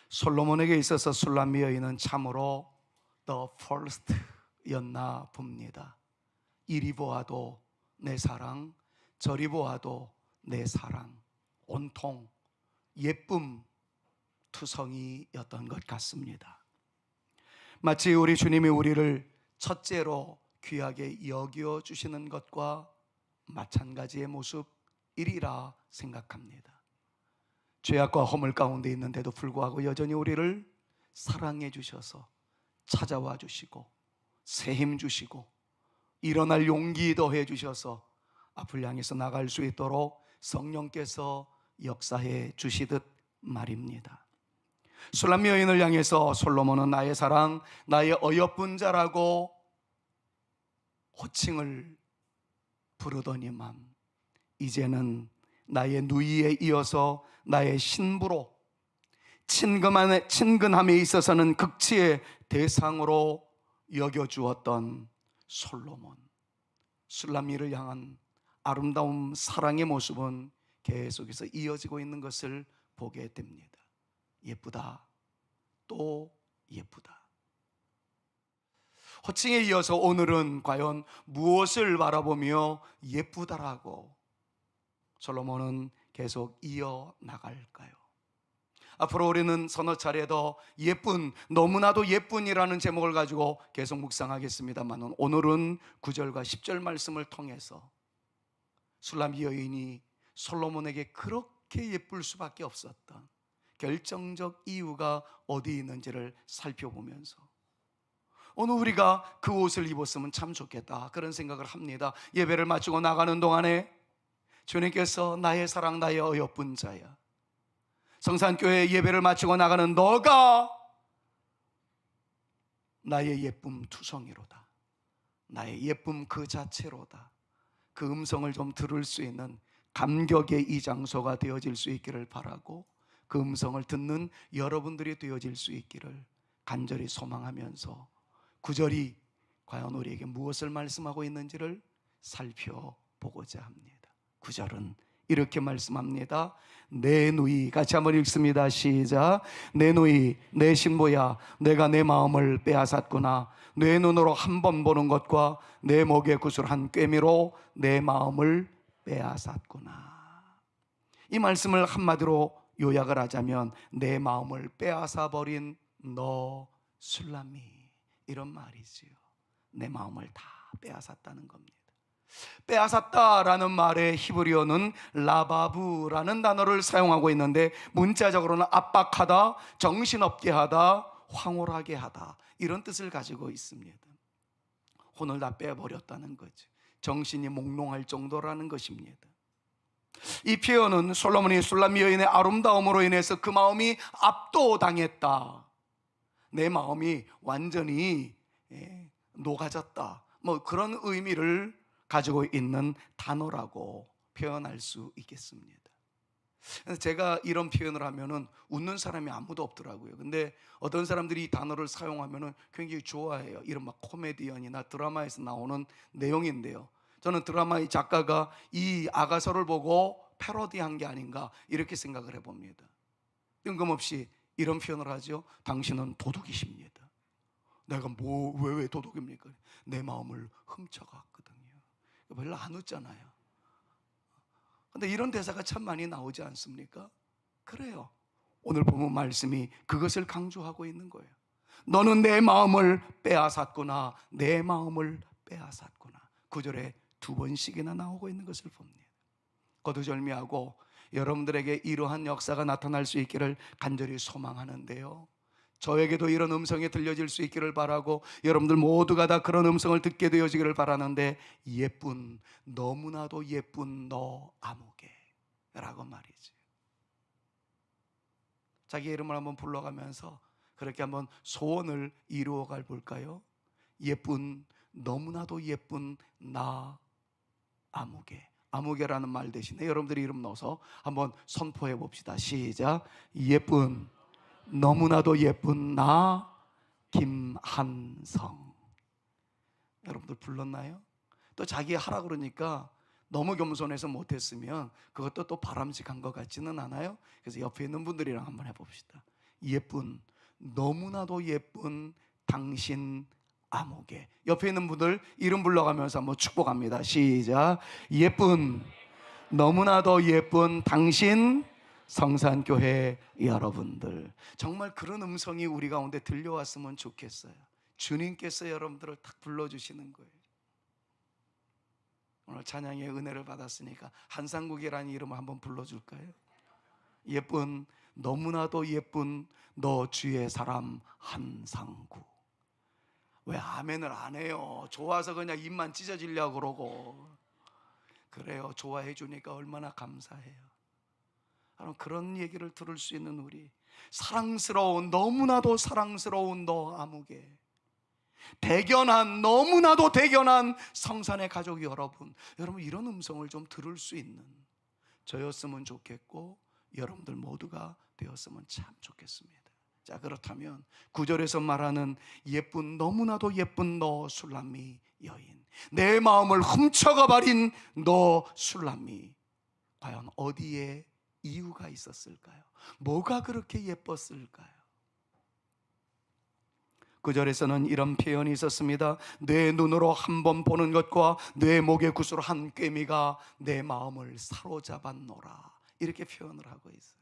솔로몬에게 있어서 술람미 여인은 참으로 the first였나 봅니다. 이리 보아도 내 사랑, 저리 보아도 내 사랑, 온통 예쁨 투성이였던 것 같습니다. 마치 우리 주님이 우리를 첫째로 귀하게 여겨주시는 것과 마찬가지의 모습이리라 생각합니다. 죄악과 허물 가운데 있는데도 불구하고 여전히 우리를 사랑해 주셔서 찾아와 주시고 새 힘 주시고 일어날 용기 더해 주셔서 앞을 향해서 나갈 수 있도록 성령께서 역사해 주시듯 말입니다. 술람미 여인을 향해서 솔로몬은 나의 사랑, 나의 어여쁜 자라고 호칭을 부르더니만 이제는 나의 누이에 이어서 나의 신부로 친근함에 있어서는 극치의 대상으로 여겨주었던 솔로몬, 술람미를 향한 아름다운 사랑의 모습은 계속해서 이어지고 있는 것을 보게 됩니다. 예쁘다, 또 예쁘다. 호칭에 이어서 오늘은 과연 무엇을 바라보며 예쁘다라고 솔로몬은 계속 이어나갈까요? 앞으로 우리는 서너 차례 더 예쁜, 너무나도 예쁜이라는 제목을 가지고 계속 묵상하겠습니다만 오늘은 9절과 10절 말씀을 통해서 술람미 여인이 솔로몬에게 그렇게 예쁠 수밖에 없었던 결정적 이유가 어디 있는지를 살펴보면서 오늘 우리가 그 옷을 입었으면 참 좋겠다 그런 생각을 합니다. 예배를 마치고 나가는 동안에 주님께서 나의 사랑, 나의 어여쁜 자야, 성산교회 예배를 마치고 나가는 너가 나의 예쁨 투성이로다, 나의 예쁨 그 자체로다, 그 음성을 좀 들을 수 있는 감격의 이 장소가 되어질 수 있기를 바라고 그 음성을 듣는 여러분들이 되어질 수 있기를 간절히 소망하면서 9절이 과연 우리에게 무엇을 말씀하고 있는지를 살펴보고자 합니다. 9절은 이렇게 말씀합니다. 내 누이, 같이 한번 읽습니다. 시작. 내 누이, 내 신부야, 내가 내 마음을 빼앗았구나. 내 눈으로 한 번 보는 것과 내 목에 구슬한 꿰미로 내 마음을 빼앗았구나. 이 말씀을 한마디로 요약을 하자면 내 마음을 빼앗아 버린 너 술람미, 이런 말이지요. 내 마음을 다 빼앗았다는 겁니다. 빼앗았다라는 말의 히브리어는 라바브라는 단어를 사용하고 있는데 문자적으로는 압박하다, 정신없게 하다, 황홀하게 하다, 이런 뜻을 가지고 있습니다. 혼을 다 빼버렸다는 거죠. 정신이 몽롱할 정도라는 것입니다. 이 표현은 솔로몬이 술람미 여인의 아름다움으로 인해서 그 마음이 압도당했다, 내 마음이 완전히 녹아졌다, 뭐 그런 의미를 가지고 있는 단어라고 표현할 수 있겠습니다. 제가 이런 표현을 하면은 웃는 사람이 아무도 없더라고요. 근데 어떤 사람들이 이 단어를 사용하면은 굉장히 좋아해요. 이런 막 코미디언이나 드라마에서 나오는 내용인데요, 저는 드라마의 작가가 이 아가서를 보고 패러디한 게 아닌가 이렇게 생각을 해봅니다. 뜬금없이 이런 표현을 하죠. 당신은 도둑이십니다. 내가 왜 도둑입니까? 내 마음을 훔쳐갔거든요. 별로 안 웃잖아요. 근데 이런 대사가 참 많이 나오지 않습니까? 그래요. 오늘 보면 말씀이 그것을 강조하고 있는 거예요. 너는 내 마음을 빼앗았구나, 내 마음을 빼앗았구나. 9절에 2번씩이나 나오고 있는 것을 봅니다. 거두절미하고 여러분들에게 이러한 역사가 나타날 수 있기를 간절히 소망하는데요, 저에게도 이런 음성이 들려질 수 있기를 바라고 여러분들 모두가 다 그런 음성을 듣게 되어지기를 바라는데, 예쁜, 너무나도 예쁜 너 아무개 라고 말이지. 자기 이름을 한번 불러가면서 그렇게 한번 소원을 이루어갈 볼까요? 예쁜, 너무나도 예쁜 나 아무개. 아무개라는 말 대신에 여러분들이 이름 넣어서 한번 선포해 봅시다. 시작. 예쁜, 너무나도 예쁜 나 김한성. 여러분들 불렀나요? 또 자기 하라 그러니까 너무 겸손해서 못했으면 그것도 또 바람직한 것 같지는 않아요? 그래서 옆에 있는 분들이랑 한번 해봅시다. 예쁜, 너무나도 예쁜 당신 아무개. 옆에 있는 분들 이름 불러가면서 한번 축복합니다. 시작. 예쁜, 너무나도 예쁜 당신 성산교회 여러분들, 정말 그런 음성이 우리 가운데 들려왔으면 좋겠어요. 주님께서 여러분들을 딱 불러주시는 거예요. 오늘 찬양의 은혜를 받았으니까 한상국이라는 이름을 한번 불러줄까요? 예쁜, 너무나도 예쁜 너 주의 사람 한상국. 왜 아멘을 안 해요? 좋아서 그냥 입만 찢어지려고 그러고. 그래요, 좋아해 주니까 얼마나 감사해요. 그런 얘기를 들을 수 있는 우리, 사랑스러운, 너무나도 사랑스러운 너 아무개, 대견한, 너무나도 대견한 성산의 가족 여러분, 여러분 이런 음성을 좀 들을 수 있는 저였으면 좋겠고 여러분들 모두가 되었으면 참 좋겠습니다. 자, 그렇다면 9절에서 말하는 예쁜, 너무나도 예쁜 너 술람미 여인, 내 마음을 훔쳐가 버린 너 술람미, 과연 어디에 이유가 있었을까요? 뭐가 그렇게 예뻤을까요? 9절에서는 이런 표현이 있었습니다. 내 눈으로 한 번 보는 것과 내 목에 구슬 한 꿰미가 내 마음을 사로잡았노라, 이렇게 표현을 하고 있어요.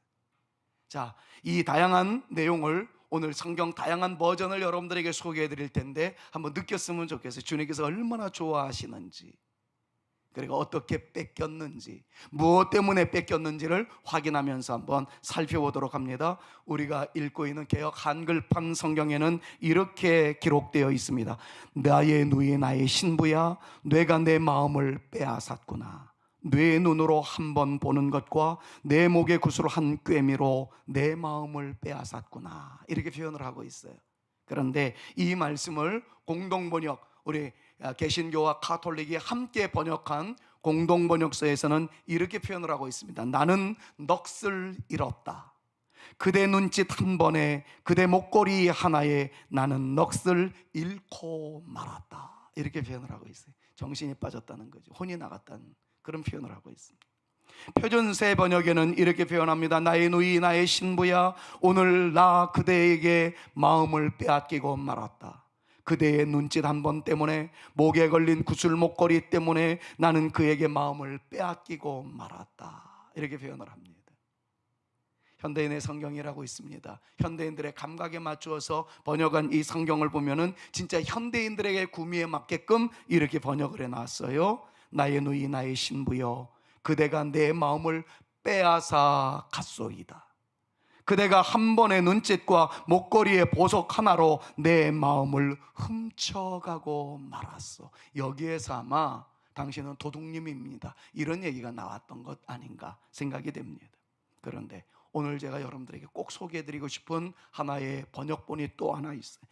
자, 이 다양한 내용을 오늘 성경 다양한 버전을 여러분들에게 소개해 드릴 텐데 한번 느꼈으면 좋겠어요. 주님께서 얼마나 좋아하시는지, 그리고 어떻게 뺏겼는지, 무엇 때문에 뺏겼는지를 확인하면서 한번 살펴보도록 합니다. 우리가 읽고 있는 개역 한글판 성경에는 이렇게 기록되어 있습니다. 나의 누이 나의 신부야, 뇌가 내 마음을 빼앗았구나. 뇌 눈으로 한 번 보는 것과 내 목에 구슬 한 꿰미로 내 마음을 빼앗았구나, 이렇게 표현을 하고 있어요. 그런데 이 말씀을 공동번역, 우리 개신교와 카톨릭이 함께 번역한 공동번역서에서는 이렇게 표현을 하고 있습니다. 나는 넋을 잃었다. 그대 눈짓 한 번에, 그대 목걸이 하나에 나는 넋을 잃고 말았다, 이렇게 표현을 하고 있어요. 정신이 빠졌다는 거죠. 혼이 나갔다는 그런 표현을 하고 있습니다. 표준세 번역에는 이렇게 표현합니다. 나의 누이 나의 신부야, 오늘 나 그대에게 마음을 빼앗기고 말았다. 그대의 눈짓 한 번 때문에, 목에 걸린 구슬 목걸이 때문에 나는 그에게 마음을 빼앗기고 말았다, 이렇게 표현을 합니다. 현대인의 성경이라고 있습니다. 현대인들의 감각에 맞추어서 번역한 이 성경을 보면은 진짜 현대인들에게 구미에 맞게끔 이렇게 번역을 해놨어요. 나의 누이 나의 신부여, 그대가 내 마음을 빼앗아 갔소이다. 그대가 한 번의 눈짓과 목걸이의 보석 하나로 내 마음을 훔쳐가고 말았어. 여기에서 아마 당신은 도둑님입니다, 이런 얘기가 나왔던 것 아닌가 생각이 됩니다. 그런데 오늘 제가 여러분들에게 꼭 소개해드리고 싶은 하나의 번역본이 또 하나 있어요.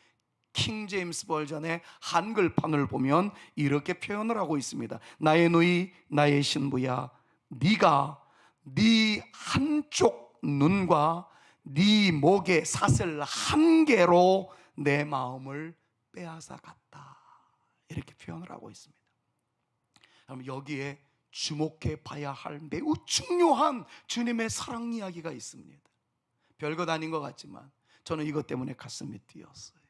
킹 제임스 버전의 한글판을 보면 이렇게 표현을 하고 있습니다. 나의 누이 나의 신부야, 네가 네 한쪽 눈과 네 목의 사슬 한 개로 내 마음을 빼앗아 갔다, 이렇게 표현을 하고 있습니다. 그럼 여기에 주목해 봐야 할 매우 중요한 주님의 사랑 이야기가 있습니다. 별것 아닌 것 같지만 저는 이것 때문에 가슴이 뛰었어요.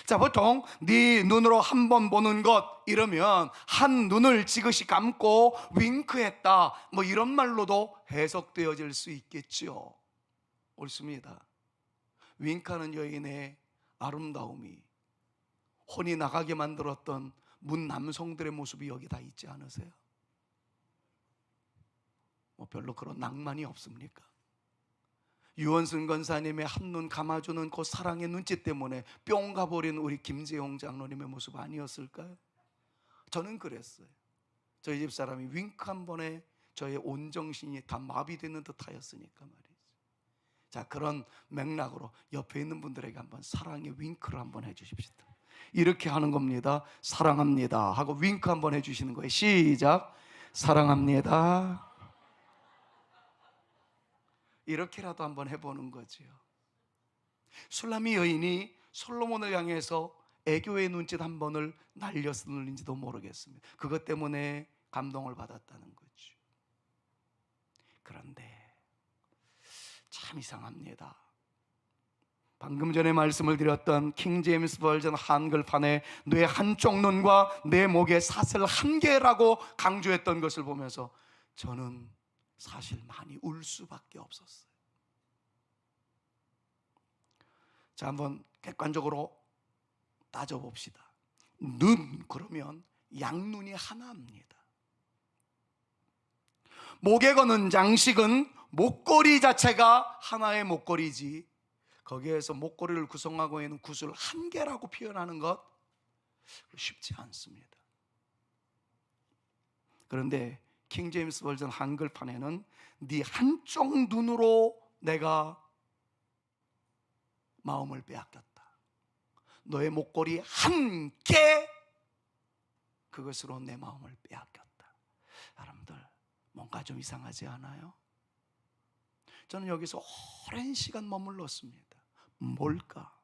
자, 보통 네 눈으로 한 번 보는 것 이러면 한 눈을 지그시 감고 윙크했다, 뭐 이런 말로도 해석되어질 수 있겠죠. 옳습니다. 윙크하는 여인의 아름다움이 혼이 나가게 만들었던 문 남성들의 모습이 여기 다 있지 않으세요? 뭐 별로 그런 낭만이 없습니까? 유원순 권사님의 한눈 감아주는 그 사랑의 눈짓 때문에 뿅 가버린 우리 김재용 장로님의 모습 아니었을까요? 저는 그랬어요. 저희 집 사람이 윙크 한 번에 저의 온 정신이 다 마비되는 듯 하였으니까 말이죠. 자, 그런 맥락으로 옆에 있는 분들에게 한번 사랑의 윙크를 한번 해주십시다. 이렇게 하는 겁니다. 사랑합니다 하고 윙크 한번 해주시는 거예요. 시작. 사랑합니다. 이렇게라도 한번 해보는 거지요. 술람미 여인이 솔로몬을 향해서 애교의 눈짓 한 번을 날렸는지도 모르겠습니다. 그것 때문에 감동을 받았다는 거죠. 그런데 참 이상합니다. 방금 전에 말씀을 드렸던 킹 제임스 버전 한글판에 뇌 한쪽 눈과 내 목에 사슬 한 개라고 강조했던 것을 보면서 저는 사실 많이 울 수밖에 없었어요. 자, 한번 객관적으로 따져봅시다. 눈, 그러면 양눈이 하나입니다. 목에 거는 장식은 목걸이 자체가 하나의 목걸이지, 거기에서 목걸이를 구성하고 있는 구슬 한 개라고 표현하는 것 쉽지 않습니다. 그런데 킹 제임스 버전 한글판에는 네 한쪽 눈으로 내가 마음을 빼앗겼다. 너의 목걸이 한 개, 그것으로 내 마음을 빼앗겼다. 여러분들, 뭔가 좀 이상하지 않아요? 저는 여기서 오랜 시간 머물렀습니다. 뭘까?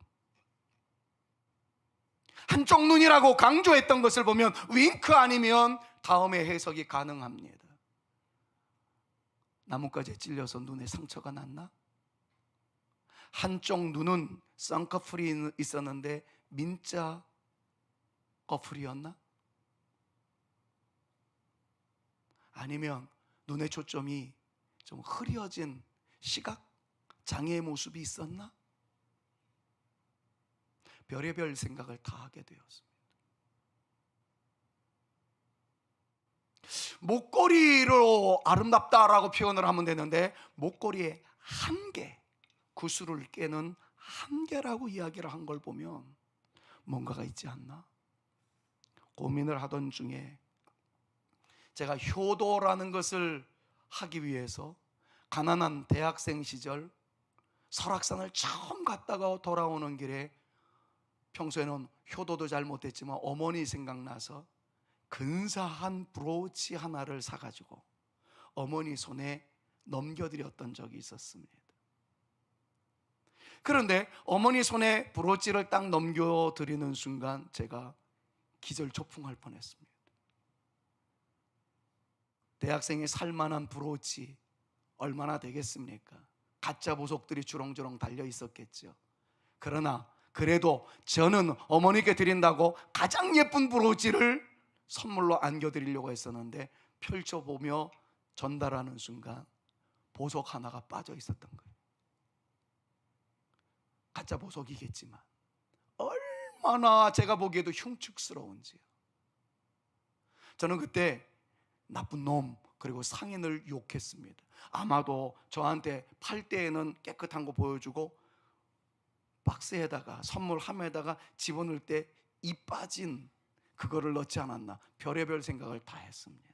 한쪽 눈이라고 강조했던 것을 보면 윙크 아니면 다음에 해석이 가능합니다. 나뭇가지에 찔려서 눈에 상처가 났나? 한쪽 눈은 쌍꺼풀이 있었는데 민자 꺼풀이었나? 아니면 눈의 초점이 좀 흐려진 시각 장애의 모습이 있었나? 별의별 생각을 다 하게 되었습니다. 목걸이로 아름답다라고 표현을 하면 되는데 목걸이에 한 개, 구슬을 깨는 한 개라고 이야기를 한 걸 보면 뭔가가 있지 않나? 고민을 하던 중에 제가 효도라는 것을 하기 위해서 가난한 대학생 시절 설악산을 처음 갔다가 돌아오는 길에, 평소에는 효도도 잘 못했지만 어머니 생각나서 근사한 브로치 하나를 사가지고 어머니 손에 넘겨드렸던 적이 있었습니다. 그런데 어머니 손에 브로치를 딱 넘겨드리는 순간 제가 기절초풍할 뻔했습니다. 대학생이 살만한 브로치 얼마나 되겠습니까? 가짜 보석들이 주렁주렁 달려 있었겠죠. 그러나 그래도 저는 어머니께 드린다고 가장 예쁜 브로치를 선물로 안겨드리려고 했었는데 펼쳐보며 전달하는 순간 보석 하나가 빠져 있었던 거예요. 가짜 보석이겠지만 얼마나 제가 보기에도 흉측스러운지요. 저는 그때 나쁜 놈, 그리고 상인을 욕했습니다. 아마도 저한테 팔 때에는 깨끗한 거 보여주고 박스에다가 선물함에다가 집어넣을 때 이 빠진 그거를 넣지 않았나, 별의별 생각을 다 했습니다.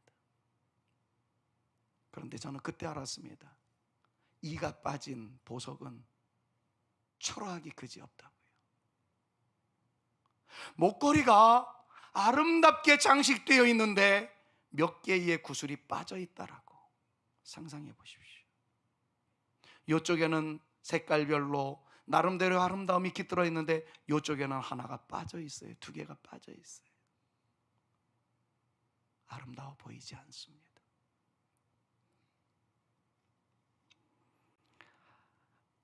그런데 저는 그때 알았습니다. 이가 빠진 보석은 초라하기 그지없다고요. 목걸이가 아름답게 장식되어 있는데 몇 개의 구슬이 빠져 있다라고 상상해 보십시오. 이쪽에는 색깔별로 나름대로 아름다움이 깃들어 있는데 이쪽에는 하나가 빠져 있어요. 두 개가 빠져 있어요. 아름다워 보이지 않습니다.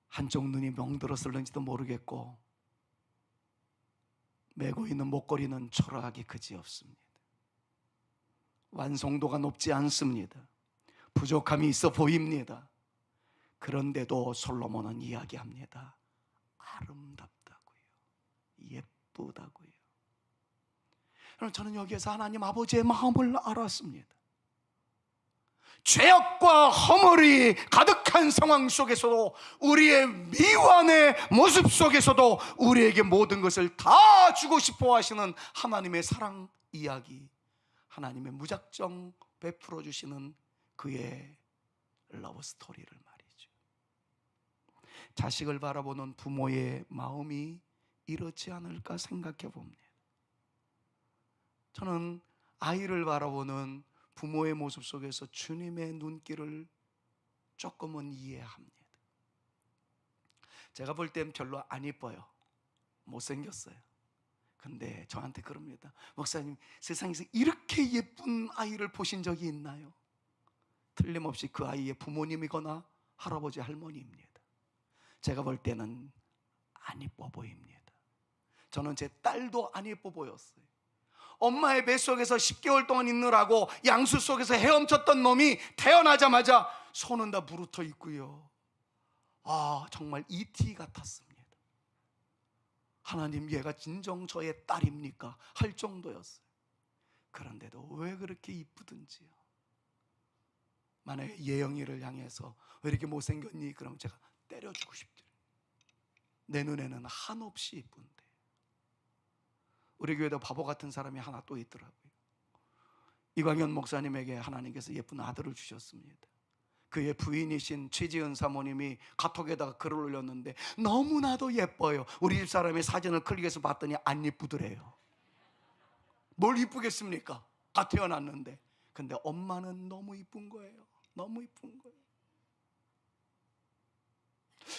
한쪽 눈이 멍들었을는지도 모르겠고 메고 있는 목걸이는 초라하기 그지없습니다. 완성도가 높지 않습니다. 부족함이 있어 보입니다. 그런데도 솔로몬은 이야기합니다. 아름답다고요. 예쁘다고요. 저는 여기에서 하나님 아버지의 마음을 알았습니다. 죄악과 허물이 가득한 상황 속에서도, 우리의 미완의 모습 속에서도 우리에게 모든 것을 다 주고 싶어 하시는 하나님의 사랑 이야기, 하나님의 무작정 베풀어 주시는 그의 러브 스토리를 말이죠. 자식을 바라보는 부모의 마음이 이렇지 않을까 생각해 봅니다. 저는 아이를 바라보는 부모의 모습 속에서 주님의 눈길을 조금은 이해합니다. 제가 볼 땐 별로 안 이뻐요. 못생겼어요. 근데 저한테 그럽니다. 목사님, 세상에서 이렇게 예쁜 아이를 보신 적이 있나요? 틀림없이 그 아이의 부모님이거나 할아버지 할머니입니다. 제가 볼 때는 안 이뻐 보입니다. 저는 제 딸도 안 예뻐 보였어요. 엄마의 뱃속에서 10개월 동안 있느라고 양수 속에서 헤엄쳤던 놈이 태어나자마자 손은 다 부르터 있고요. 정말 E.T. 같았습니다. 하나님, 얘가 진정 저의 딸입니까? 할 정도였어요. 그런데도 왜 그렇게 이쁘든지요. 만약에 예영이를 향해서 왜 이렇게 못생겼니? 그러면 제가 때려주고 싶죠. 내 눈에는 한없이 이쁜데. 우리 교회도 바보 같은 사람이 하나 또 있더라고요. 이광현 목사님에게 하나님께서 예쁜 아들을 주셨습니다. 그의 부인이신 최지은 사모님이 카톡에다가 글을 올렸는데 너무나도 예뻐요. 우리 집 사람이 사진을 클릭해서 봤더니 안 이쁘더래요. 뭘 이쁘겠습니까? 다 태어났는데. 근데 엄마는 너무 이쁜 거예요. 너무 이쁜 거예요.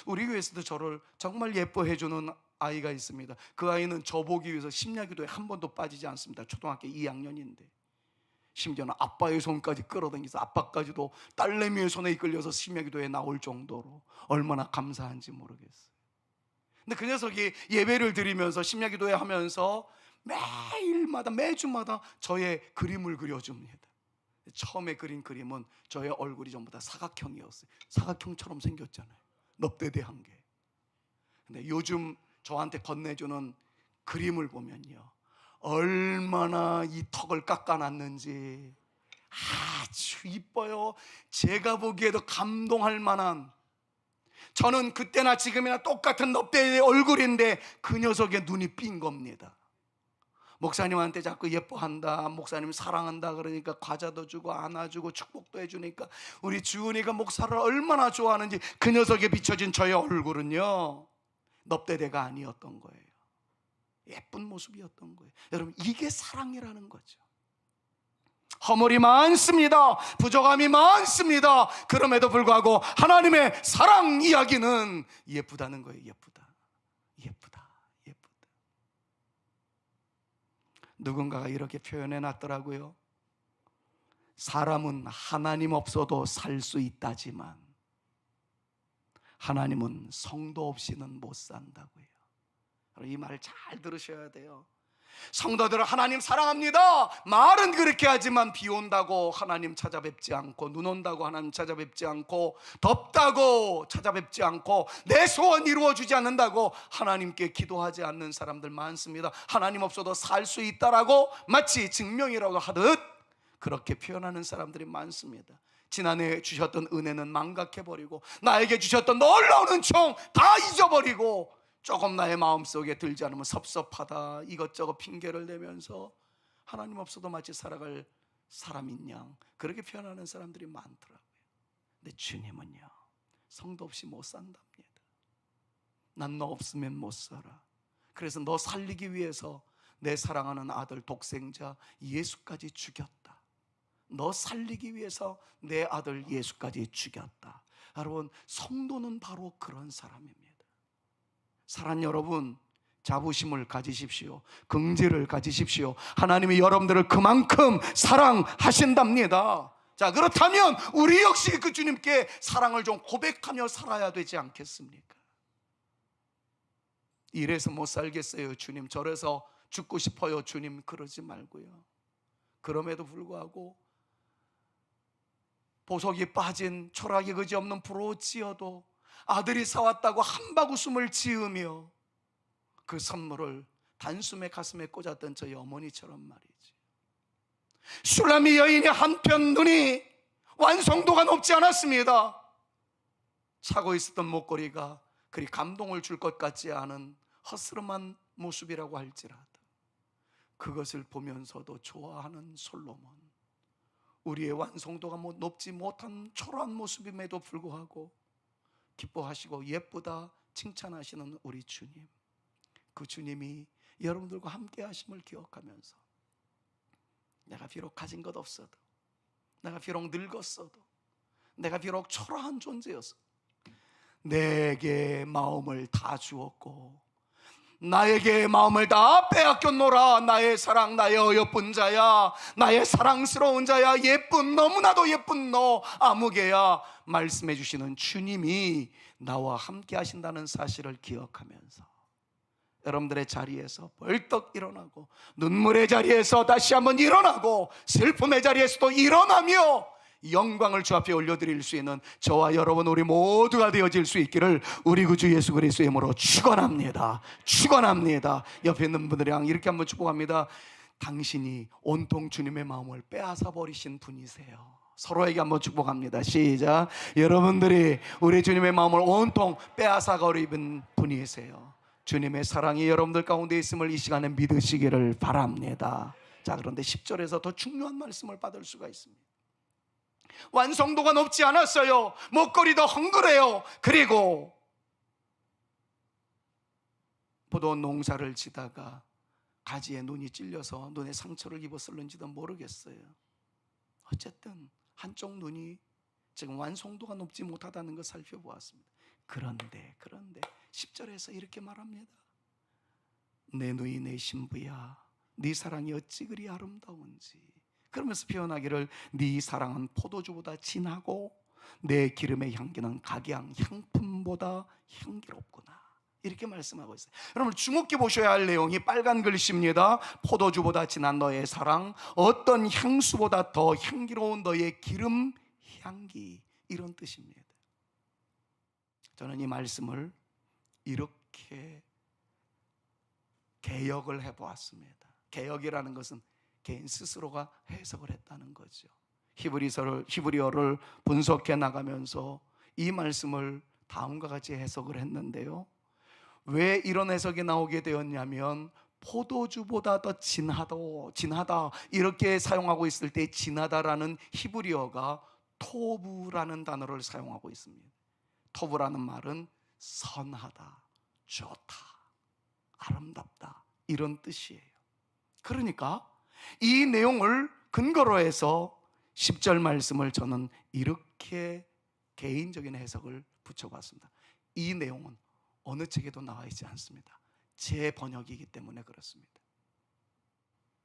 우리 교회에서도 저를 정말 예뻐해 주는 아이가 있습니다. 그 아이는 저 보기 위해서 심야기도에 한 번도 빠지지 않습니다. 초등학교 2학년인데 심지어는 아빠의 손까지 끌어당겨서 아빠까지도 딸내미의 손에 이끌려서 심야기도에 나올 정도로 얼마나 감사한지 모르겠어요. 근데 그 녀석이 예배를 드리면서 심야기도회 하면서 매주마다 저의 그림을 그려줍니다. 처음에 그린 그림은 저의 얼굴이 전부 다 사각형이었어요. 사각형처럼 생겼잖아요. 넙대대한 게. 근데 요즘 저한테 건네주는 그림을 보면요, 얼마나 이 턱을 깎아놨는지 아주 이뻐요. 제가 보기에도 감동할 만한, 저는 그때나 지금이나 똑같은 넙대의 얼굴인데 그 녀석의 눈이 삔 겁니다. 목사님한테 자꾸 예뻐한다, 목사님 사랑한다 그러니까 과자도 주고 안아주고 축복도 해주니까 우리 주은이가 목사를 얼마나 좋아하는지 그 녀석에 비춰진 저의 얼굴은요, 넙대대가 아니었던 거예요. 예쁜 모습이었던 거예요. 여러분, 이게 사랑이라는 거죠. 허물이 많습니다. 부족함이 많습니다. 그럼에도 불구하고 하나님의 사랑 이야기는 예쁘다는 거예요. 예쁘다, 예쁘다, 예쁘다. 누군가가 이렇게 표현해 놨더라고요. 사람은 하나님 없어도 살 수 있다지만 하나님은 성도 없이는 못 산다고요. 이 말 잘 들으셔야 돼요. 성도들은 하나님 사랑합니다 말은 그렇게 하지만 비 온다고 하나님 찾아뵙지 않고, 눈 온다고 하나님 찾아뵙지 않고, 덥다고 찾아뵙지 않고, 내 소원 이루어주지 않는다고 하나님께 기도하지 않는 사람들 많습니다. 하나님 없어도 살 수 있다라고 마치 증명이라고 하듯 그렇게 표현하는 사람들이 많습니다. 지난해 주셨던 은혜는 망각해버리고, 나에게 주셨던 놀라운 은총 다 잊어버리고, 조금 나의 마음속에 들지 않으면 섭섭하다 이것저것 핑계를 대면서 하나님 없어도 마치 살아갈 사람인 양 그렇게 표현하는 사람들이 많더라고요. 근데 주님은요, 성도 없이 못 산답니다. 난 너 없으면 못 살아. 그래서 너 살리기 위해서 내 사랑하는 아들 독생자 예수까지 죽였다. 너 살리기 위해서 내 아들 예수까지 죽였다. 여러분, 성도는 바로 그런 사람입니다. 사랑하는 여러분, 자부심을 가지십시오. 긍지를 가지십시오. 하나님이 여러분들을 그만큼 사랑하신답니다. 자, 그렇다면 우리 역시 그 주님께 사랑을 좀 고백하며 살아야 되지 않겠습니까? 이래서 못 살겠어요 주님, 저래서 죽고 싶어요 주님, 그러지 말고요. 그럼에도 불구하고 보석이 빠진 초라하기 그지없는 부러지어도 아들이 사왔다고 한바구음을 지으며 그 선물을 단숨에 가슴에 꽂았던 저희 어머니처럼 말이지. 슐라미 여인의 한편 눈이 완성도가 높지 않았습니다. 차고 있었던 목걸이가 그리 감동을 줄 것 같지 않은 허스름한 모습이라고 할지라도 그것을 보면서도 좋아하는 솔로몬, 우리의 완성도가 높지 못한 초라한 모습임에도 불구하고 기뻐하시고 예쁘다 칭찬하시는 우리 주님, 그 주님이 여러분들과 함께 하심을 기억하면서 내가 비록 가진 것 없어도, 내가 비록 늙었어도, 내가 비록 초라한 존재였어도 내게 마음을 다 주었고 나에게 마음을 다 빼앗겼노라. 나의 사랑, 나의 어여쁜 자야, 나의 사랑스러운 자야, 예쁜, 너무나도 예쁜 너 아무개야, 말씀해 주시는 주님이 나와 함께 하신다는 사실을 기억하면서 여러분들의 자리에서 벌떡 일어나고, 눈물의 자리에서 다시 한번 일어나고, 슬픔의 자리에서도 일어나며 영광을 주 앞에 올려드릴 수 있는 저와 여러분, 우리 모두가 되어질 수 있기를 우리 구주 예수 그리스도의 이름으로 축원합니다. 축원합니다. 옆에 있는 분들이랑 이렇게 한번 축복합니다. 당신이 온통 주님의 마음을 빼앗아 버리신 분이세요. 서로에게 한번 축복합니다. 시작. 여러분들이 우리 주님의 마음을 온통 빼앗아 버린 분이세요. 주님의 사랑이 여러분들 가운데 있음을 이 시간에 믿으시기를 바랍니다. 자, 그런데 10절에서 더 중요한 말씀을 받을 수가 있습니다. 완성도가 높지 않았어요. 먹거리도 헝그래요. 그리고 포도 농사를 지다가 가지에 눈이 찔려서 눈에 상처를 입었을는지도 모르겠어요. 어쨌든 한쪽 눈이 지금 완성도가 높지 못하다는 걸 살펴보았습니다. 그런데 10절에서 이렇게 말합니다. 내 누이 내 신부야, 네 사랑이 어찌 그리 아름다운지. 그러면서 표현하기를 네 사랑은 포도주보다 진하고 내 기름의 향기는 각양 향품보다 향기롭구나. 이렇게 말씀하고 있어요. 여러분 주목해 보셔야 할 내용이 빨간 글씨입니다. 포도주보다 진한 너의 사랑, 어떤 향수보다 더 향기로운 너의 기름 향기, 이런 뜻입니다. 저는 이 말씀을 이렇게 개역을 해보았습니다. 개역이라는 것은 개인 스스로가 해석을 했다는 거죠. 히브리어를 분석해 나가면서 이 말씀을 다음과 같이 해석을 했는데요. 왜 이런 해석이 나오게 되었냐면, 포도주보다 더 진하다 이렇게 사용하고 있을 때 진하다라는 히브리어가 토브라는 단어를 사용하고 있습니다. 토브라는 말은 선하다, 좋다, 아름답다, 이런 뜻이에요. 그러니까 이 내용을 근거로 해서 10절 말씀을 저는 이렇게 개인적인 해석을 붙여봤습니다. 이 내용은 어느 책에도 나와 있지 않습니다. 제 번역이기 때문에 그렇습니다.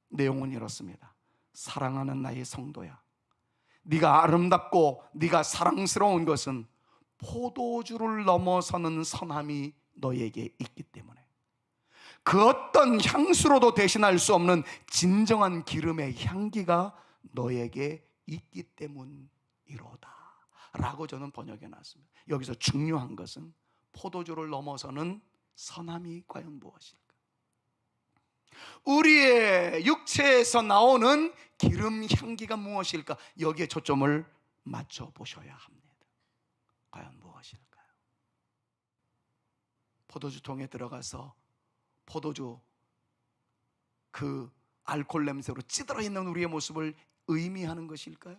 내용은 이렇습니다. 사랑하는 나의 성도야, 네가 아름답고 네가 사랑스러운 것은 포도주를 넘어서는 선함이 너에게 있기 때문에, 그 어떤 향수로도 대신할 수 없는 진정한 기름의 향기가 너에게 있기 때문이로다 라고 저는 번역해 놨습니다. 여기서 중요한 것은 포도주를 넘어서는 선함이 과연 무엇일까? 우리의 육체에서 나오는 기름 향기가 무엇일까? 여기에 초점을 맞춰 보셔야 합니다. 과연 무엇일까요? 포도주통에 들어가서 포도주 그 알코올 냄새로 찌들어 있는 우리의 모습을 의미하는 것일까요?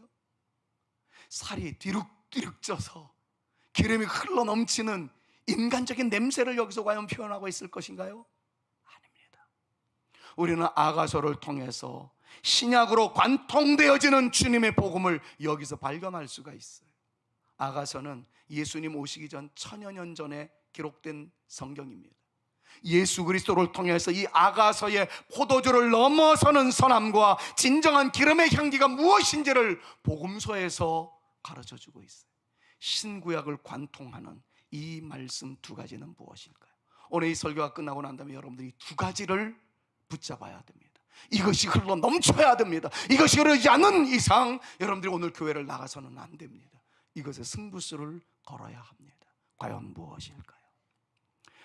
살이 뒤룩뒤룩 쪄서 기름이 흘러 넘치는 인간적인 냄새를 여기서 과연 표현하고 있을 것인가요? 아닙니다. 우리는 아가서를 통해서 신약으로 관통되어지는 주님의 복음을 여기서 발견할 수가 있어요. 아가서는 예수님 오시기 전 천여 년 전에 기록된 성경입니다. 예수 그리스도를 통해서 이 아가서의 포도주를 넘어서는 선함과 진정한 기름의 향기가 무엇인지를 복음서에서 가르쳐주고 있어요. 신구약을 관통하는 이 말씀 두 가지는 무엇일까요? 오늘 이 설교가 끝나고 난 다음에 여러분들이 두 가지를 붙잡아야 됩니다. 이것이 흘러 넘쳐야 됩니다. 이것이 흐르지 않는 이상 여러분들이 오늘 교회를 나가서는 안 됩니다. 이것에 승부수를 걸어야 합니다. 과연 무엇일까요?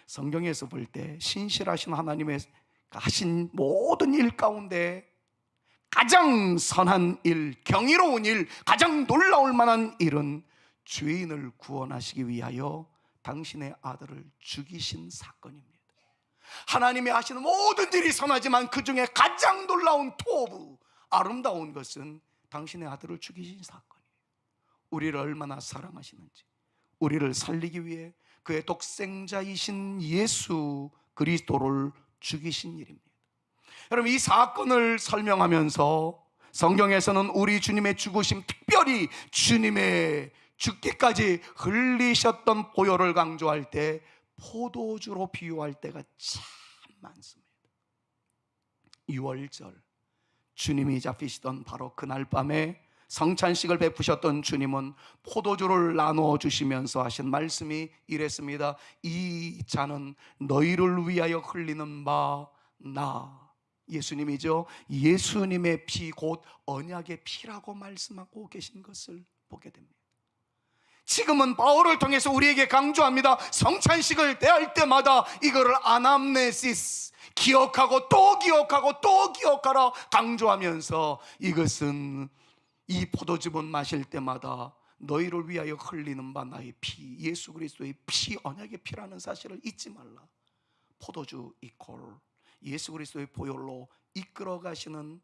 성경에서 볼 때 신실하신 하나님의 하신 모든 일 가운데 가장 선한 일, 경이로운 일, 가장 놀라울 만한 일은 죄인을 구원하시기 위하여 당신의 아들을 죽이신 사건입니다. 하나님이 하시는 모든 일이 선하지만 그 중에 가장 놀라운 토부, 아름다운 것은 당신의 아들을 죽이신 사건이에요. 우리를 얼마나 사랑하시는지, 우리를 살리기 위해 그의 독생자이신 예수 그리스도를 죽이신 일입니다. 여러분, 이 사건을 설명하면서 성경에서는 우리 주님의 죽으심, 특별히 주님의 죽기까지 흘리셨던 보혈을 강조할 때 포도주로 비유할 때가 참 많습니다. 유월절 주님이 잡히시던 바로 그날 밤에 성찬식을 베푸셨던 주님은 포도주를 나누어 주시면서 하신 말씀이 이랬습니다. 이 잔은 너희를 위하여 흘리는 바 나, 예수님이죠. 예수님의 피, 곧 언약의 피라고 말씀하고 계신 것을 보게 됩니다. 지금은 바울을 통해서 우리에게 강조합니다. 성찬식을 대할 때마다 이거를 아남네시스, 기억하고 또 기억하고 또 기억하라 강조하면서, 이것은 이 포도즙은 마실 때마다 너희를 위하여 흘리는 바 나의 피, 예수 그리스도의 피, 언약의 피라는 사실을 잊지 말라. 포도주 이퀄 예수 그리스도의 보혈로 이끌어 가시는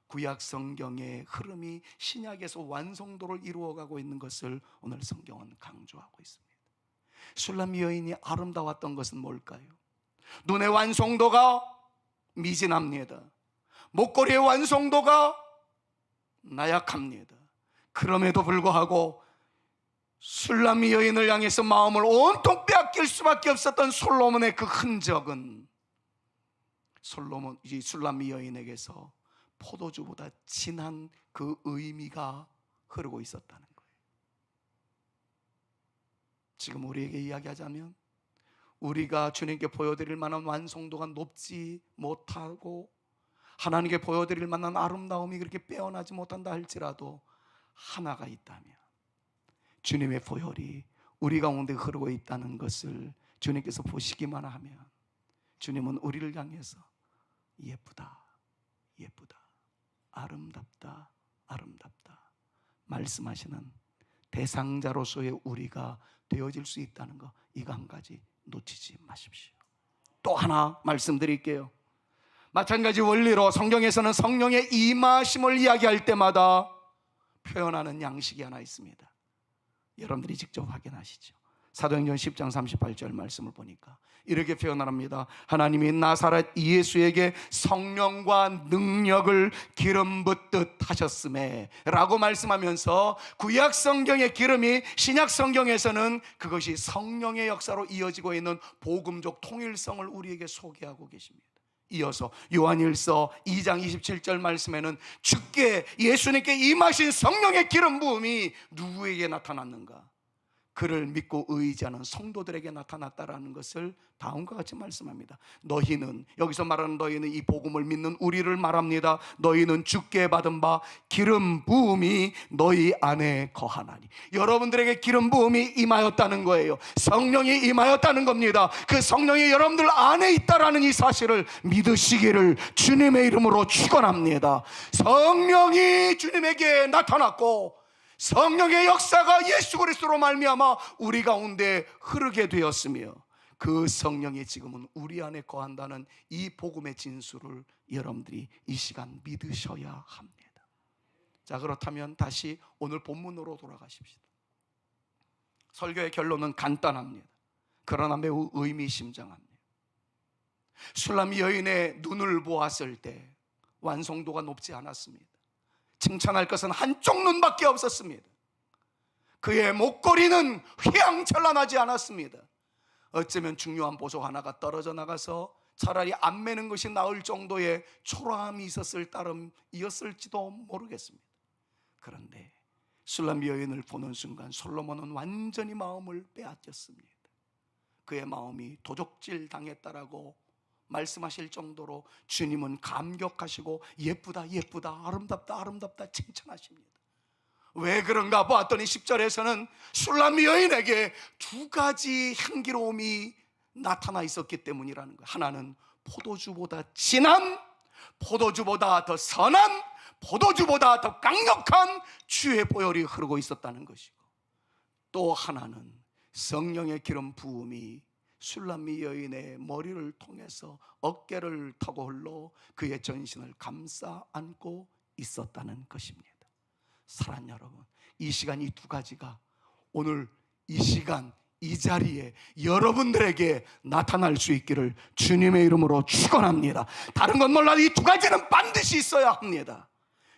구약 성경의 흐름이 신약에서 완성도를 이루어가고 있는 것을 오늘 성경은 강조하고 있습니다. 술람 여인이 아름다웠던 것은 뭘까요? 눈의 완성도가 미진합니다. 목걸이의 완성도가 나약합니다. 그럼에도 불구하고 술람 여인을 향해서 마음을 온통 빼앗길 수밖에 없었던 솔로몬의 그 흔적은 이 술람 여인에게서 포도주보다 진한 그 의미가 흐르고 있었다는 거예요. 지금 우리에게 이야기하자면, 우리가 주님께 보여드릴 만한 완성도가 높지 못하고 하나님께 보여드릴 만한 아름다움이 그렇게 빼어나지 못한다 할지라도 하나가 있다면, 주님의 보혈이 우리 가운데 흐르고 있다는 것을 주님께서 보시기만 하면 주님은 우리를 향해서 예쁘다, 예쁘다, 아름답다, 아름답다 말씀하시는 대상자로서의 우리가 되어질 수 있다는 거, 이거 한 가지 놓치지 마십시오. 또 하나 말씀드릴게요. 마찬가지 원리로 성경에서는 성령의 임하심을 이야기할 때마다 표현하는 양식이 하나 있습니다. 여러분들이 직접 확인하시죠. 사도행전 10장 38절 말씀을 보니까 이렇게 표현합니다. 하나님이 나사렛 예수에게 성령과 능력을 기름 붓듯 하셨음에 라고 말씀하면서, 구약 성경의 기름이 신약 성경에서는 그것이 성령의 역사로 이어지고 있는 복음적 통일성을 우리에게 소개하고 계십니다. 이어서 요한일서 2장 27절 말씀에는 주께 예수님께 임하신 성령의 기름 부음이 누구에게 나타났는가? 그를 믿고 의지하는 성도들에게 나타났다라는 것을 다음과 같이 말씀합니다. 너희는, 여기서 말하는 너희는 이 복음을 믿는 우리를 말합니다. 너희는 주께 받은 바 기름 부음이 너희 안에 거하나니. 여러분들에게 기름 부음이 임하였다는 거예요. 성령이 임하였다는 겁니다. 그 성령이 여러분들 안에 있다라는 이 사실을 믿으시기를 주님의 이름으로 축원합니다. 성령이 주님에게 나타났고 성령의 역사가 예수 그리스도로 말미암아 우리 가운데 흐르게 되었으며, 그 성령이 지금은 우리 안에 거한다는 이 복음의 진수를 여러분들이 이 시간 믿으셔야 합니다. 자, 그렇다면 다시 오늘 본문으로 돌아가십시다. 설교의 결론은 간단합니다. 그러나 매우 의미심장합니다. 술람 여인의 눈을 보았을 때 완성도가 높지 않았습니다. 칭찬할 것은 한쪽 눈밖에 없었습니다. 그의 목걸이는 휘황찬란하지 않았습니다. 어쩌면 중요한 보석 하나가 떨어져 나가서 차라리 안 매는 것이 나을 정도의 초라함이 있었을 따름이었을지도 모르겠습니다. 그런데 술람 여인을 보는 순간 솔로몬은 완전히 마음을 빼앗겼습니다. 그의 마음이 도적질 당했다라고 말씀하실 정도로 주님은 감격하시고 예쁘다, 예쁘다, 아름답다, 아름답다 칭찬하십니다. 왜 그런가 보았더니 10절에서는 술람 여인에게 두 가지 향기로움이 나타나 있었기 때문이라는 거예요. 하나는 포도주보다 진한, 포도주보다 더 선한, 포도주보다 더 강력한 주의 보혈이 흐르고 있었다는 것이고, 또 하나는 성령의 기름 부음이 술람 여인의 머리를 통해서 어깨를 타고 흘러 그의 전신을 감싸 안고 있었다는 것입니다. 사랑하는 여러분, 이 시간 이 두 가지가 오늘 이 시간 이 자리에 여러분들에게 나타날 수 있기를 주님의 이름으로 축원합니다. 다른 건 몰라도 이 두 가지는 반드시 있어야 합니다.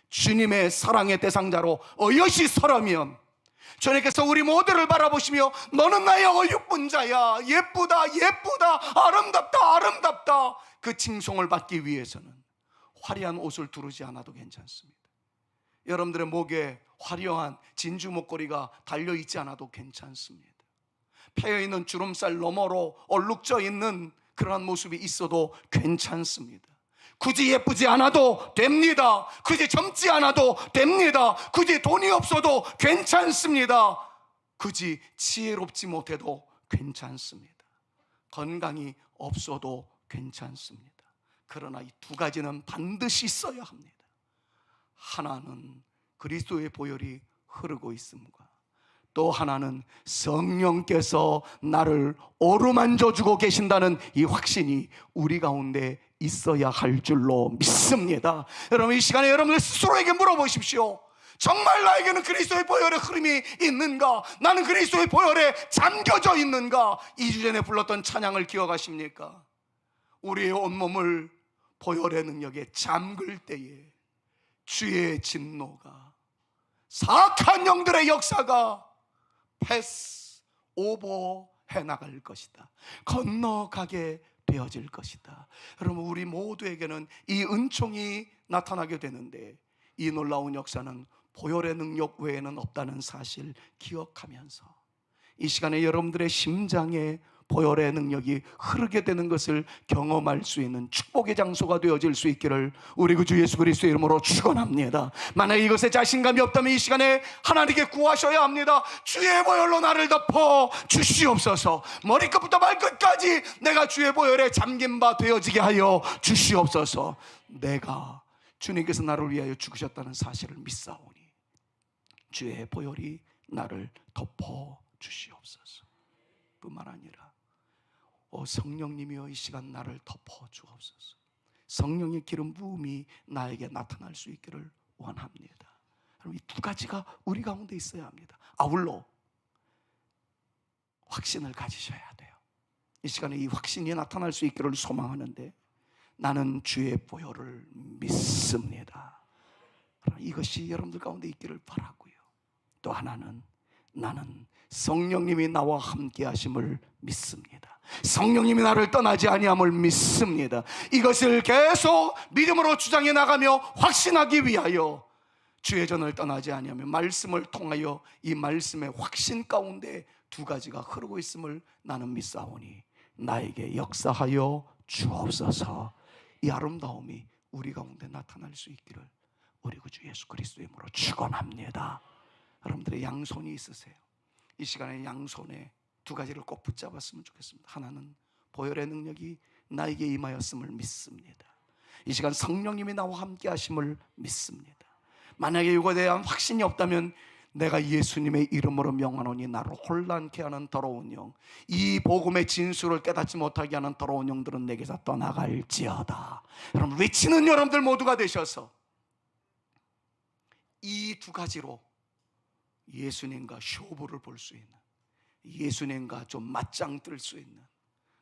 주님의 사랑의 대상자로 어여시 서려면 주님께서 우리 모두를 바라보시며 너는 나의 어유쁜 자야, 예쁘다, 예쁘다, 아름답다, 아름답다, 그 칭송을 받기 위해서는 화려한 옷을 두르지 않아도 괜찮습니다. 여러분들의 목에 화려한 진주 목걸이가 달려있지 않아도 괜찮습니다. 패여있는 주름살 너머로 얼룩져 있는 그러한 모습이 있어도 괜찮습니다. 굳이 예쁘지 않아도 됩니다. 굳이 젊지 않아도 됩니다. 굳이 돈이 없어도 괜찮습니다. 굳이 지혜롭지 못해도 괜찮습니다. 건강이 없어도 괜찮습니다. 그러나 이 두 가지는 반드시 있어야 합니다. 하나는 그리스도의 보혈이 흐르고 있음과, 또 하나는 성령께서 나를 어루만져 주고 계신다는 이 확신이 우리 가운데 있어야 할 줄로 믿습니다. 여러분, 이 시간에 여러분들 스스로에게 물어보십시오. 정말 나에게는 그리스도의 보혈의 흐름이 있는가? 나는 그리스도의 보혈에 잠겨져 있는가? 2주 전에 불렀던 찬양을 기억하십니까? 우리의 온몸을 보혈의 능력에 잠글 때에 주의 진노가, 사악한 영들의 역사가 패스 오버 해나갈 것이다. 건너가게 되어질 것이다. 여러분, 우리 모두에게는 이 은총이 나타나게 되는데, 이 놀라운 역사는 보혈의 능력 외에는 없다는 사실 기억하면서 이 시간에 여러분들의 심장에 보혈의 능력이 흐르게 되는 것을 경험할 수 있는 축복의 장소가 되어질 수 있기를 우리 구 주 예수 그리스도의 이름으로 축원합니다. 만약 이것에 자신감이 없다면 이 시간에 하나님께 구하셔야 합니다. 주의 보혈로 나를 덮어 주시옵소서. 머리끝부터 발끝까지 내가 주의 보혈에 잠긴 바 되어지게 하여 주시옵소서. 내가 주님께서 나를 위하여 죽으셨다는 사실을 믿사오니 주의 보혈이 나를 덮어 주시옵소서. 뿐만 아니라 성령님이여 이 시간 나를 덮어 주옵소서. 성령의 기름 부음이 나에게 나타날 수 있기를 원합니다. 이 두 가지가 우리 가운데 있어야 합니다. 아울러 확신을 가지셔야 돼요. 이 시간에 이 확신이 나타날 수 있기를 소망하는데, 나는 주의 보혈을 믿습니다. 이것이 여러분들 가운데 있기를 바라고요. 또 하나는, 나는 성령님이 나와 함께 하심을 믿습니다. 성령님이 나를 떠나지 아니함을 믿습니다. 이것을 계속 믿음으로 주장해 나가며 확신하기 위하여 주의 전을 떠나지 아니하며 말씀을 통하여 이 말씀의 확신 가운데 두 가지가 흐르고 있음을 나는 믿사오니 나에게 역사하여 주옵소서. 이 아름다움이 우리 가운데 나타날 수 있기를 우리 주 예수 그리스도의 이름으로 축원합니다. 여러분들의 양손이 있으세요. 이 시간에 양손에 두 가지를 꼭 붙잡았으면 좋겠습니다. 하나는 보혈의 능력이 나에게 임하였음을 믿습니다. 이 시간 성령님이 나와 함께 하심을 믿습니다. 만약에 이거에 대한 확신이 없다면 내가 예수님의 이름으로 명하노니 나를 혼란케 하는 더러운 영, 이 복음의 진수를 깨닫지 못하게 하는 더러운 영들은 내게서 떠나갈지어다. 여러분, 외치는 여러분들 모두가 되셔서 이 두 가지로 예수님과 쇼부를 볼 수 있는, 예수님과 좀 맞짱 뜰 수 있는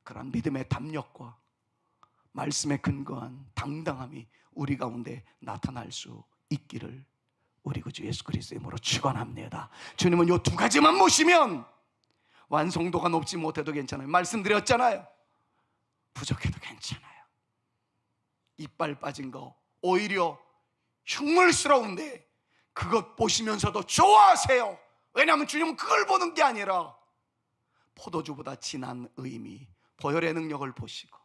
그런 믿음의 담력과 말씀에 근거한 당당함이 우리 가운데 나타날 수 있기를 우리 구 주 예수 그리스도의 이름으로 축원합니다. 주님은 이 두 가지만 모시면 완성도가 높지 못해도 괜찮아요. 말씀드렸잖아요. 부족해도 괜찮아요. 이빨 빠진 거 오히려 흉물스러운데 그것 보시면서도 좋아하세요. 왜냐하면 주님은 그걸 보는 게 아니라 포도주보다 진한 의미, 보혈의 능력을 보시고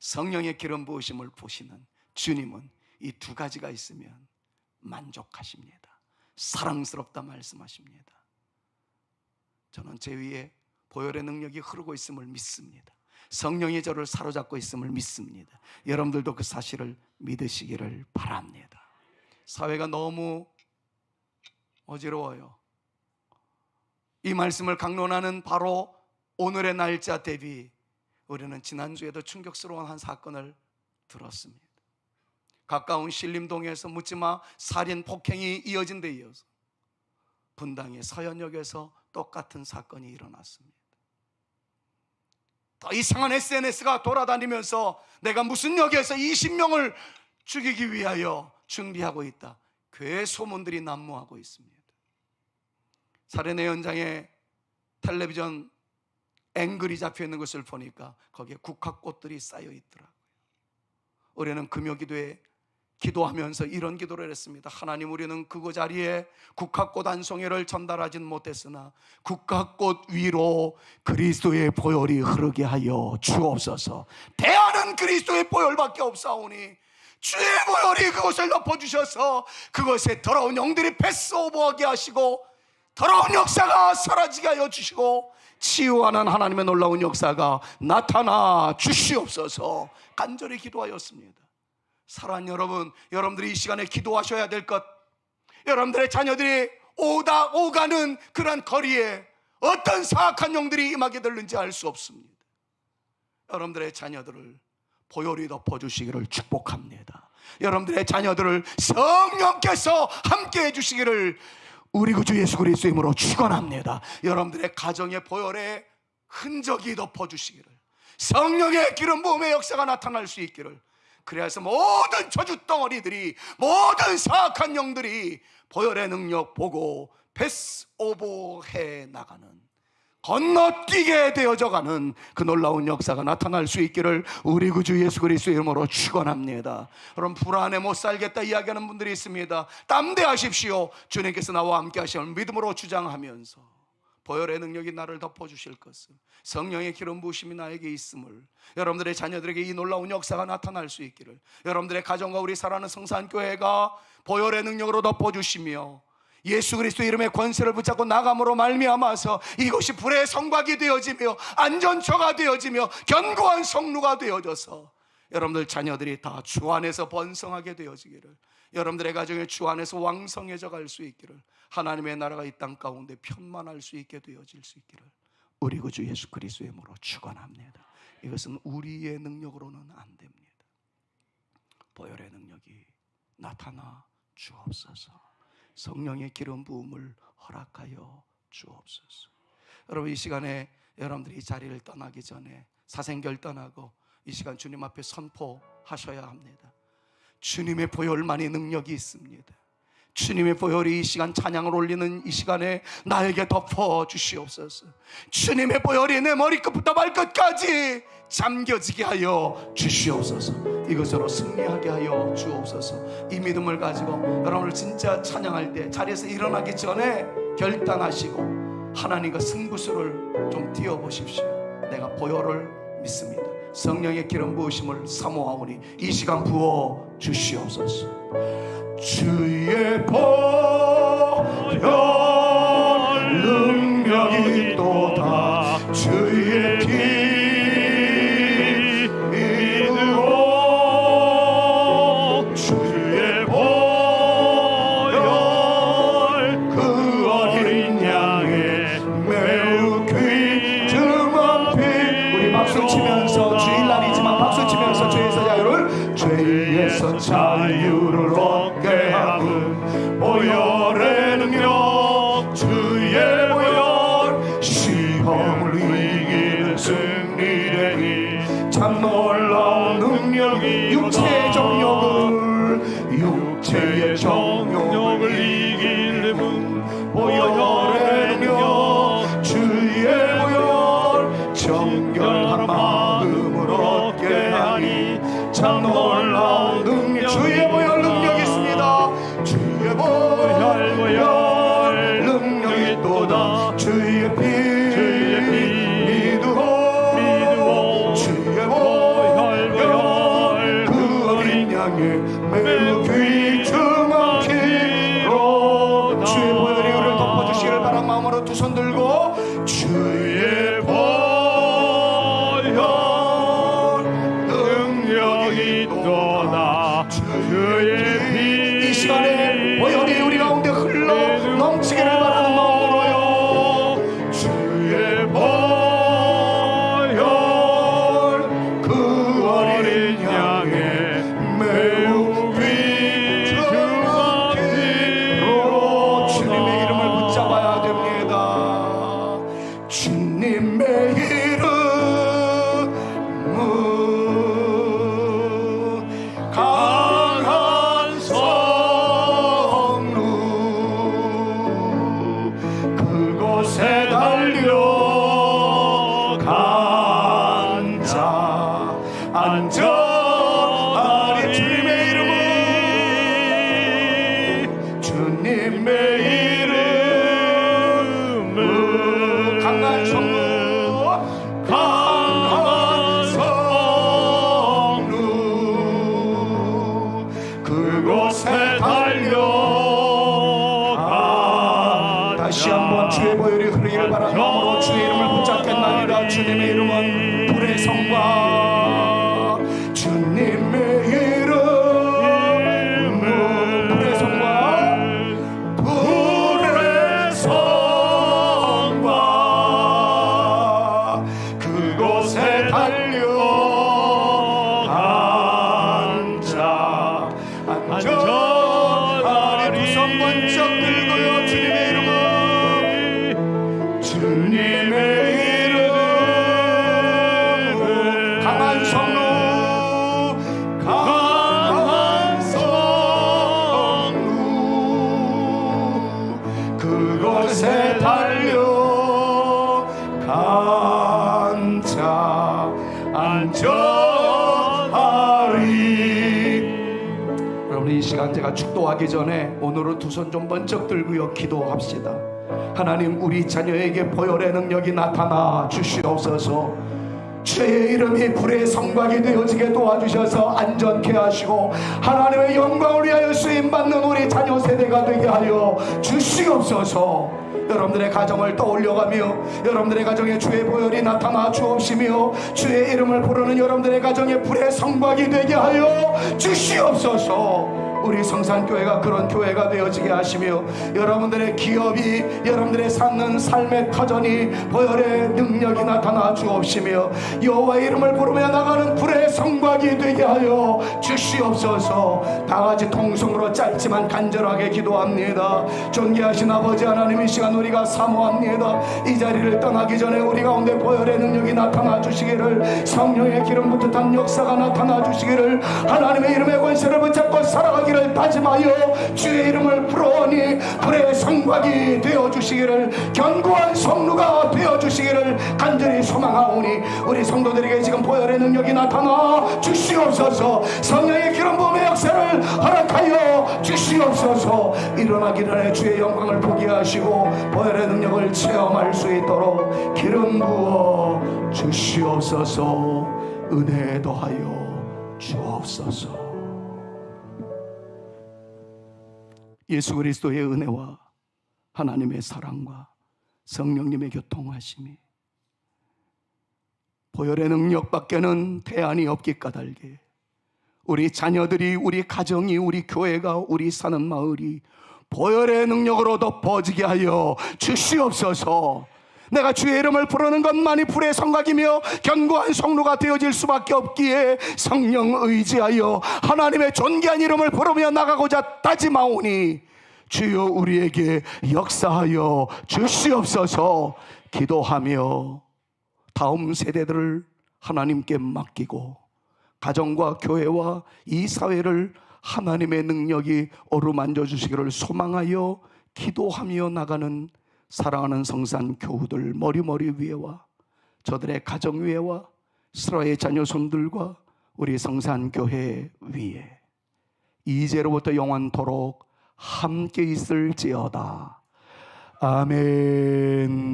성령의 기름 부으심을 보시는 주님은 이 두 가지가 있으면 만족하십니다. 사랑스럽다 말씀하십니다. 저는 제 위에 보혈의 능력이 흐르고 있음을 믿습니다. 성령이 저를 사로잡고 있음을 믿습니다. 여러분들도 그 사실을 믿으시기를 바랍니다. 사회가 너무 어지러워요. 이 말씀을 강론하는 바로 오늘의 날짜 대비 우리는 지난주에도 충격스러운 한 사건을 들었습니다. 가까운 신림동에서 묻지마 살인 폭행이 이어진 데 이어서 분당의 서현역에서 똑같은 사건이 일어났습니다. 더 이상한 SNS가 돌아다니면서 내가 무슨 역에서 20명을 죽이기 위하여 준비하고 있다, 괴 소문들이 난무하고 있습니다. 살인의 현장에 텔레비전 앵글이 잡혀 있는 것을 보니까 거기에 국화꽃들이 쌓여 있더라고요. 우리는 금요기도에 기도하면서 이런 기도를 했습니다. 하나님, 우리는 그 자리에 국화꽃 한 송이를 전달하진 못했으나 국화꽃 위로 그리스도의 보혈이 흐르게 하여 주옵소서. 대안은 그리스도의 보혈밖에 없사오니 주의 보혈이 그곳을 덮어주셔서 그것에 더러운 영들이 패스오버하게 하시고 더러운 역사가 사라지게 하여 주시고 치유하는 하나님의 놀라운 역사가 나타나 주시옵소서 간절히 기도하였습니다. 사랑하는 여러분, 여러분들이 이 시간에 기도하셔야 될 것, 여러분들의 자녀들이 오가는 그런 거리에 어떤 사악한 영들이 임하게 될는지 알 수 없습니다. 여러분들의 자녀들을 보혈이 덮어주시기를 축복합니다. 여러분들의 자녀들을 성령께서 함께 해주시기를 우리 구주 예수 그리스도의 이름으로 축원합니다. 여러분들의 가정의 보혈의 흔적이 덮어주시기를, 성령의 기름 부음의 역사가 나타날 수 있기를, 그래서 모든 저주 덩어리들이, 모든 사악한 영들이 보혈의 능력 보고 패스오버해 나가는, 건너뛰게 되어져가는 그 놀라운 역사가 나타날 수 있기를 우리 구주 예수 그리스도의 이름으로 축원합니다. 여러분, 불안해 못 살겠다 이야기하는 분들이 있습니다. 담대하십시오. 주님께서 나와 함께 하시는 믿음으로 주장하면서 보혈의 능력이 나를 덮어주실 것을, 성령의 기름 부으심이 나에게 있음을, 여러분들의 자녀들에게 이 놀라운 역사가 나타날 수 있기를, 여러분들의 가정과 우리 사랑하는 성산교회가 보혈의 능력으로 덮어주시며 예수 그리스도 이름의 권세를 붙잡고 나감으로 말미암아서 이것이 불의 성곽이 되어지며 안전처가 되어지며 견고한 성루가 되어져서 여러분들 자녀들이 다 주 안에서 번성하게 되어지기를, 여러분들의 가정에 주 안에서 왕성해져 갈 수 있기를, 하나님의 나라가 이 땅 가운데 편만할 수 있게 되어질 수 있기를 우리 구주 예수 그리스도의 이름으로 축원합니다. 이것은 우리의 능력으로는 안 됩니다. 보혈의 능력이 나타나 주옵소서. 성령의 기름 부음을 허락하여 주옵소서. 여러분, 이 시간에 여러분들이 이 자리를 떠나기 전에 사생결 떠나고 이 시간 주님 앞에 선포하셔야 합니다. 주님의 보혈만이 능력이 있습니다. 주님의 보혈이 이 시간 찬양을 올리는 이 시간에 나에게 덮어 주시옵소서. 주님의 보혈이 내 머리끝부터 발끝까지 잠겨지게 하여 주시옵소서. 이것으로 승리하게 하여 주옵소서. 이 믿음을 가지고 여러분을 진짜 찬양할 때 자리에서 일어나기 전에 결단하시고 하나님과 승부수를 좀 띄워보십시오. 내가 보혈을 믿습니다. 성령의 기름 부으심을 사모하오니 이 시간 부어 주시옵소서. 주의 보혈 능력이 있도다. 주의 피 믿으오. 주의 보혈 그 어린 양의 매우 귀중한 피. 우리 박수 치면서, 주일날이지만 박수 치면서 죄에서 자유를 얻게 하는 보혈의 능력, 주의 보혈, 시험을 이기는 승리의 힘, 참 놀라운 능력이 육체의 정욕을 이기는 보혈의 능력, 주의 보혈, 정결한 마음을 얻게 하니 참 놀라운 능력, 주의 보혈 능력이 있습니다. 주의 보혈 능력이 있도다. 주의 피 믿으오. 주의 보혈 그 어린 양의 매우 귀중한 피로. 주의 보혈이 우리를 덮어주시기를 바란 마음으로 두 손 들고 주의 이 시간에 보혈이 우리 가운데 흘러 넘치기를 바라는 마음으로요. 주의 보혈 그 어린 양의 매우 귀중한 피로. 주님의 이름을 붙잡아야 됩니다. 주님의 이름 강한 성령 다시 한번 주의 보혈이 흐르기를 바라는 마음으로 주의 이름을 붙잡겠나이다. 주님의 이름은 불의 성과, 주님의 이름 불의 성과, 불의 성과. 그곳에 달려앉아 안전하리. 두 손 번쩍 들고요. 주님의 이름은, 주님의 이름은 강한 성루, 강한 성루. 그곳에 달려앉아 안전하리. 여러분, 이 시간 제가 축도하기 전에 오늘은 두 손 좀 번쩍 들고요 기도합시다. 하나님, 우리 자녀에게 보혈의 능력이 나타나 주시옵소서. 주의 이름이 불의 성곽이 되어지게 도와주셔서 안전케 하시고 하나님의 영광을 위하여 쓰임받는 우리 자녀 세대가 되게 하여 주시옵소서. 여러분들의 가정을 떠올려가며 여러분들의 가정에 주의 보혈이 나타나 주옵시며 주의 이름을 부르는 여러분들의 가정에 불의 성곽이 되게 하여 주시옵소서. 우리 성산교회가 그런 교회가 되어지게 하시며 여러분들의 기업이, 여러분들의 사는 삶의 터전이 보혈의 능력이 나타나 주옵시며 여호와의 이름을 부르며 나가는 불의 성곽이 되게 하여 주시옵소서. 다같이 통성으로 짧지만 간절하게 기도합니다. 존귀하신 아버지 하나님, 이 시간 우리가 사모합니다. 이 자리를 떠나기 전에 우리 가운데 보혈의 능력이 나타나 주시기를, 성령의 기름 부듯한 역사가 나타나 주시기를, 하나님의 이름의 권세를 붙잡고 살아가기를 다짐하여 주의 이름을 부르니 불의 성곽이 되어주시기를, 견고한 성루가 되어주시기를 간절히 소망하오니 우리 성도들에게 지금 보혈의 능력이 나타나 주시옵소서. 성령의 기름 부음의 역사를 허락하여 주시옵소서. 일어나기 전에 주의 영광을 보게 하시고 보혈의 능력을 체험할 수 있도록 기름 부어 주시옵소서. 은혜 더하여 주옵소서. 예수 그리스도의 은혜와 하나님의 사랑과 성령님의 교통하심이, 보혈의 능력밖에는 대안이 없기 까닭에 우리 자녀들이, 우리 가정이, 우리 교회가, 우리 사는 마을이 보혈의 능력으로 덮어지게 하여 주시옵소서. 내가 주의 이름을 부르는 것만이 불의 성곽이며 견고한 성루가 되어질 수밖에 없기에 성령 의지하여 하나님의 존귀한 이름을 부르며 나가고자 다짐하오니 주여 우리에게 역사하여 주시옵소서. 기도하며 다음 세대들을 하나님께 맡기고 가정과 교회와 이 사회를 하나님의 능력이 어루만져 주시기를 소망하여 기도하며 나가는 사랑하는 성산 교우들 머리머리 위에와 저들의 가정 위에와 이스라엘 자녀손들과 우리 성산 교회 위에 이제로부터 영원토록 함께 있을지어다. 아멘.